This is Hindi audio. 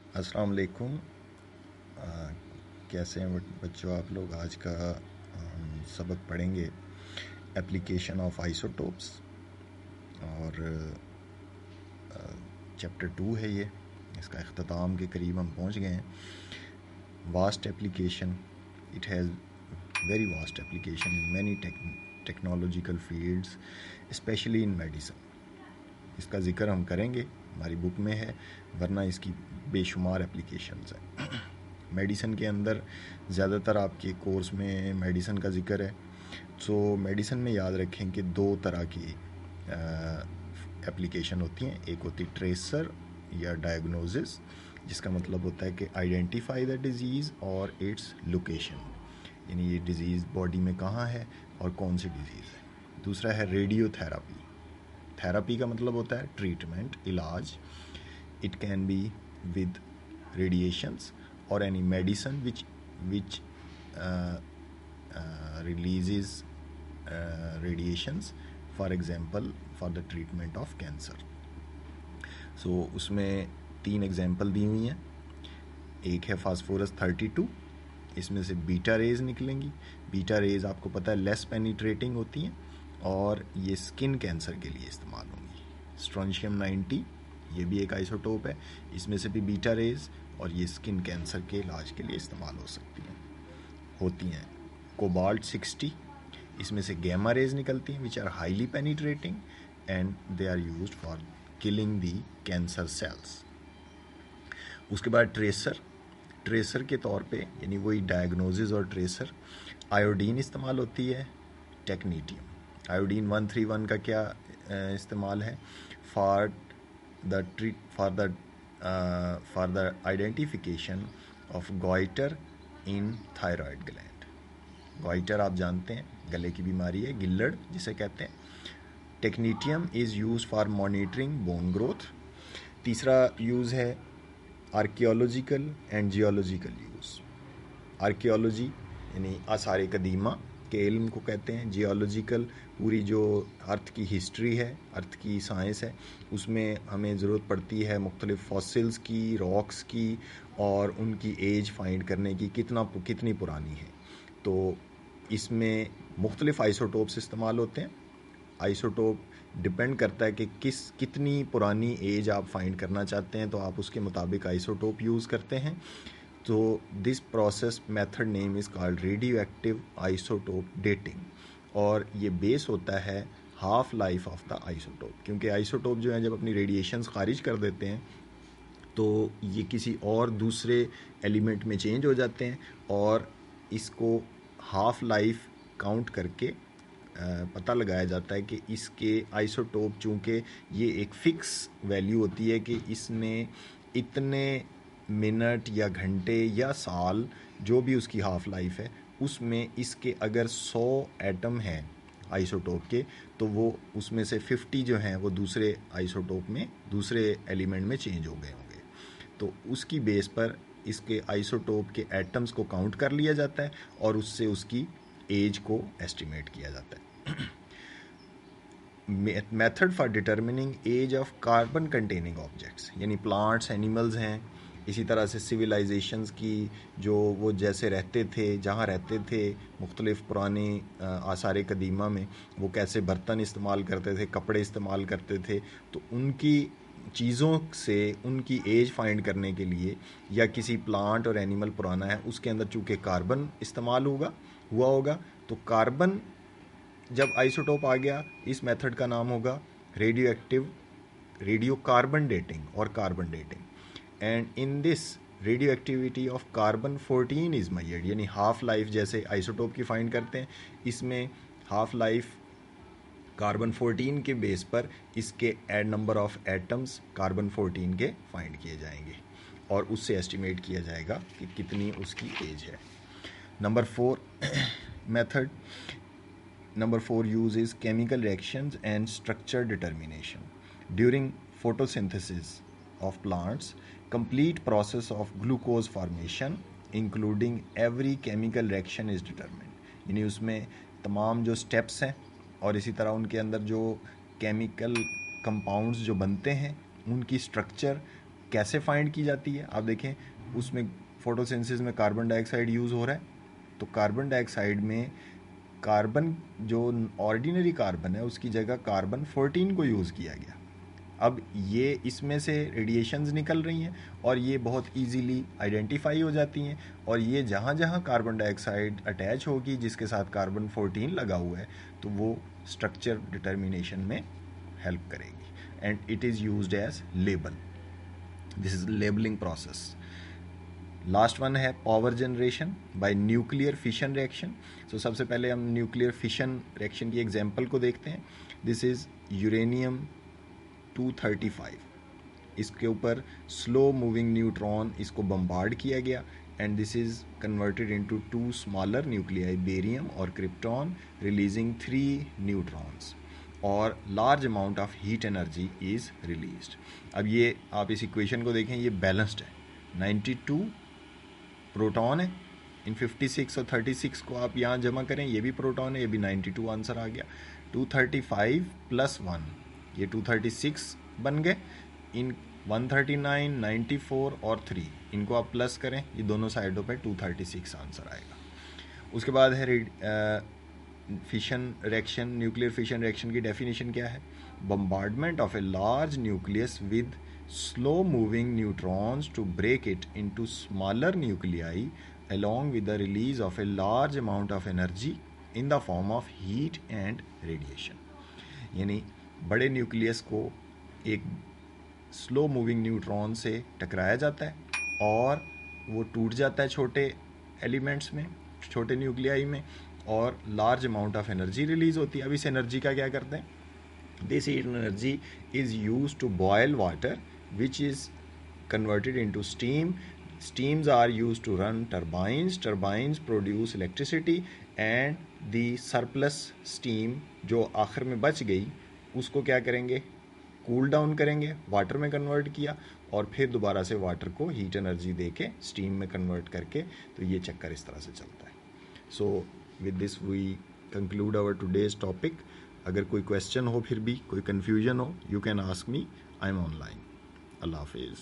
अस्सलाम वालेकुम। कैसे हैं बच्चों आप लोग? आज का हम सबक पढ़ेंगे एप्लीकेशन ऑफ आइसोटोप्स और चैप्टर 2 है ये। इसका अख्ताम के करीब हम पहुंच गए हैं। Vast application, it has very vast application in many technological fields, specially in medicine. इसका ज़िक्र हम करेंगे, हमारी बुक में है, वरना इसकी बेशुमार एप्लीकेशंस हैं। मेडिसिन के अंदर ज़्यादातर आपके कोर्स में मेडिसिन का ज़िक्र है। सो मेडिसिन में याद रखें कि दो तरह की एप्लीकेशन होती हैं। एक होती ट्रेसर या डायग्नोसिस, जिसका मतलब होता है कि आइडेंटिफाई द डिज़ीज़ और इट्स लोकेशन, यानी ये डिज़ीज़ बॉडी में कहाँ है और कौन सी डिज़ीज़ है। दूसरा है रेडियोथेरापी। थेरापी का मतलब होता है ट्रीटमेंट, इलाज। It can be with radiations or any medicine which releases radiations, for example for the treatment of cancer. So उसमें 3 एग्जाम्पल दी हुई हैं। एक है फास्फोरस 32, इसमें से बीटा रेज निकलेंगी। बीटा रेज आपको पता है लेस पेनिट्रेटिंग होती हैं और ये स्किन कैंसर के लिए इस्तेमाल होंगी। स्ट्रोंशियम 90, ये भी एक आइसोटोप है, इसमें से भी बीटा रेज और ये स्किन कैंसर के इलाज के लिए इस्तेमाल होती हैं। कोबाल्ट 60, इसमें से गैमा रेज निकलती हैं which are highly penetrating and they are used for killing the cancer cells. उसके बाद ट्रेसर के तौर पे, यानी वही डायग्नोसिस और ट्रेसर, आयोडीन इस्तेमाल होती है, टेक्नीटियम। आयोडीन 131 का क्या इस्तेमाल है? For the identification of goitre in thyroid gland. Goitre आप जानते हैं, गले की बीमारी है, गिल्लड़ जिसे कहते हैं। Technetium is use for monitoring bone growth. तीसरा यूज़ है archaeological and geological use. Archaeology यानी आसार कदीमा के इल्म को कहते हैं। जियोलॉजिकल पूरी जो अर्थ की हिस्ट्री है, अर्थ की साइंस है, उसमें हमें ज़रूरत पड़ती है मुख्तलिफ़ फॉसिल्स की, रॉक्स की, और उनकी एज फाइंड करने की कितनी पुरानी है। तो इसमें मुख्तलिफ़ आइसोटोप्स इस्तेमाल होते हैं। आइसोटोप डिपेंड करता है कि कितनी पुरानी एज आप फाइंड करना चाहते हैं, तो आप उसके मुताबिक आइसोटोप यूज़ करते हैं। तो this process method name is called radio active isotope dating, और ये बेस होता है half life of the isotope. क्योंकि आइसोटोप जो है जब अपनी रेडिएशंस खारिज कर देते हैं तो ये किसी और दूसरे एलिमेंट में चेंज हो जाते हैं, और इसको हाफ लाइफ काउंट करके पता लगाया जाता है कि इसके आइसोटोप, चूँकि ये एक फ़िक्स वैल्यू होती है कि इसमें इतने मिनट या घंटे या साल, जो भी उसकी हाफ लाइफ है, उसमें इसके अगर 100 एटम हैं आइसोटोप के, तो वो उसमें से 50 जो हैं वो दूसरे आइसोटोप में, दूसरे एलिमेंट में चेंज हो गए होंगे। तो उसकी बेस पर इसके आइसोटोप के एटम्स को काउंट कर लिया जाता है और उससे उसकी एज को एस्टिमेट किया जाता है। Method for determining age of carbon containing objects, यानी प्लांट्स, एनिमल्स हैं, इसी तरह से सिविलाइजेशंस की, जो वो जैसे रहते थे, जहाँ रहते थे मुख्तलिफ़ पुराने आसार कदीमा में, वो कैसे बर्तन इस्तेमाल करते थे, कपड़े इस्तेमाल करते थे, तो उनकी चीज़ों से उनकी एज फाइंड करने के लिए, या किसी प्लांट और एनिमल पुराना है उसके अंदर चूँकि कार्बन इस्तेमाल हुआ होगा, तो कार्बन जब आइसोटोप आ गया, इस मेथड का नाम होगा रेडियो कार्बन डेटिंग और carbon dating. And in this radio activity of carbon 14 is measured, यानी हाफ लाइफ जैसे आइसोटोप की फाइंड करते हैं, इसमें हाफ लाइफ कार्बन 14 के बेस पर इसके नंबर ऑफ एटम्स कार्बन 14 के फाइंड किए जाएंगे और उससे एस्टिमेट किया जाएगा कि कितनी उसकी एज है। Number 4 use is chemical reactions and structure determination. During photosynthesis of plants, complete process of glucose formation including every chemical reaction is determined. यानी उसमें तमाम जो स्टेप्स हैं और इसी तरह उनके अंदर जो केमिकल कंपाउंड्स जो बनते हैं, उनकी स्ट्रक्चर कैसे फाइंड की जाती है, आप देखें उसमें फोटोसिंथेसिस में कार्बन डाइऑक्साइड यूज़ हो रहा है, तो कार्बन डाइऑक्साइड में कार्बन जो ऑर्डिनरी कार्बन है उसकी जगह कार्बन 14 को यूज़ किया गया। अब ये इसमें से रेडिएशंस निकल रही हैं और ये बहुत इजीली आइडेंटिफाई हो जाती हैं, और ये जहाँ जहाँ कार्बन डाइऑक्साइड अटैच होगी जिसके साथ कार्बन 14 लगा हुआ है तो वो स्ट्रक्चर डिटर्मिनेशन में हेल्प करेगी, and it is used as label. This is labelling process. Last one है power generation by nuclear fission reaction. So सबसे पहले हम न्यूक्लियर फिशन रिएक्शन की एग्जांपल को देखते हैं। दिस इज यूरेनियम 235, इसके ऊपर स्लो मूविंग न्यूट्रॉन इसको बम्बार्ड किया गया, and this is converted into 2 smaller nuclei barium और क्रिप्टॉन, रिलीजिंग 3 न्यूट्रॉन्स, और large amount of heat energy is released. अब ये आप इस इक्वेशन को देखें, ये बैलेंस्ड है, 92 प्रोटॉन है इन 56 और 36 को आप यहाँ जमा करें, ये भी प्रोटॉन है, ये भी 92 आंसर आ गया। 235 प्लस 1 ये 236 बन गए, इन 139, 94 और 3 इनको आप प्लस करें, ये दोनों साइडों पे 236 आंसर आएगा। उसके बाद है fission reaction. Nuclear fission reaction की डेफिनेशन क्या है? Bombardment of a large nucleus with slow moving neutrons to break it into smaller nuclei along with the release of a large amount of energy in the form of heat and radiation। यानी बड़े न्यूक्लियस को एक स्लो मूविंग न्यूट्रॉन से टकराया जाता है और वो टूट जाता है छोटे एलिमेंट्स में, छोटे न्यूक्लियाई में, और large amount of energy release होती है। अब इस एनर्जी का क्या करते हैं? This energy is use to boil water which is converted into steam. Steams are used to run turbines. Turbines produce electricity, and the surplus steam जो आखिर में बच गई उसको क्या करेंगे? कूल डाउन करेंगे, वाटर में कन्वर्ट किया, और फिर दोबारा से वाटर को हीट एनर्जी दे के स्टीम में कन्वर्ट करके, तो ये चक्कर इस तरह से चलता है। So with this we conclude our today's topic. अगर कोई क्वेश्चन हो, फिर भी कोई कन्फ्यूजन हो, you can ask me, I am online. अल्लाह हाफिज़।